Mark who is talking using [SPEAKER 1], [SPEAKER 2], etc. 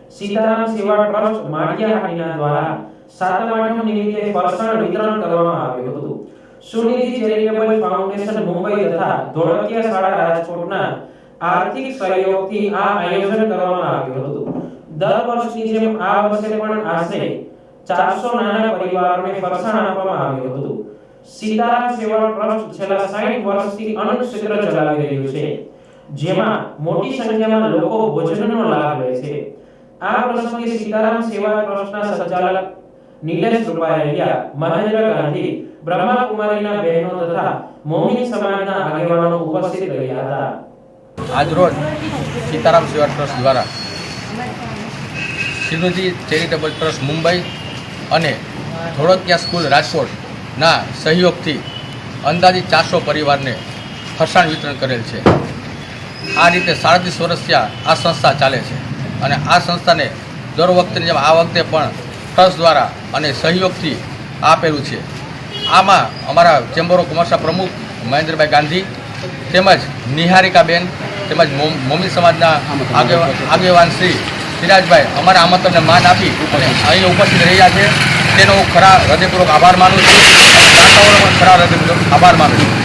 [SPEAKER 1] સીતારામ સેવા ટ્રસ્ટ માળિયાહાટીના દ્વારા સાતમ આઠમ નિમિત્તે ફરસાણ વિતરણ કરવામાં આવ્યું હતું। સુનિધિ ચેરિટેબલ ફાઉન્ડેશન મુંબઈ તથા ધોળકિયા શાળા રાજકોટના આર્થિક સહયોગથી આ આયોજન કરવામાં આવ્યું હતું। દર વર્ષની જેમ આ વર્ષે પણ આશરે 400 નાના પરિવારોને ફરસાણ આપવામાં આવ્યું હતું। સીતારામ સેવા ટ્રસ્ટ છેલ્લા 60 વર્ષથી અન્નક્ષેત્ર ચલાવી રહ્યું છે, જેમાં મોટી સંખ્યામાં લોકો ભોજનનો લાભ લે છે। આ પ્રસંગે સીતારામ સેવા ટ્રસ્ટના સંચાલક નીલેશ રૂપારેલિયા, મહેન્દ્ર ગાંધી, બ્રહ્માકુમારીના બહેનો તથા મોમિન સમાજના આગેવાનો ઉપસ્થિત રહ્યા હતા।
[SPEAKER 2] આજરોજ સીતારામ સેવા ટ્રસ્ટ દ્વારા સુનિધિ ચેરિટેબલ ટ્રસ્ટ મુંબઈ અને ધોળકિયા સ્કૂલ રાજકોટના સહયોગથી અંદાજિત 400 પરિવારને ફરસાણ વિતરણ કરેલ છે। આ રીતે 37 વર્ષથી આ સંસ્થા ચાલે છે અને આ સંસ્થાને દર વખતની જેમ આ વખતે પણ ટ્રસ્ટ દ્વારા અને સહયોગથી આપેલું છે। આમાં અમારા ચેમ્બર ઓફ કોમર્સના પ્રમુખ મહેન્દ્રભાઈ ગાંધી તેમજ નિહારિકાબેન તેમજ મોમિન સમાજના આગેવાન શ્રી સિરાજભાઈ અમારા આમંત્રણને માન આપી અને અહીં ઉપસ્થિત રહ્યા છે, તેનો હું ખરા હૃદયપૂર્વક આભાર માનું છું અને દાતાઓનો પણ ખરા હૃદયપૂર્વક આભાર માનું છું।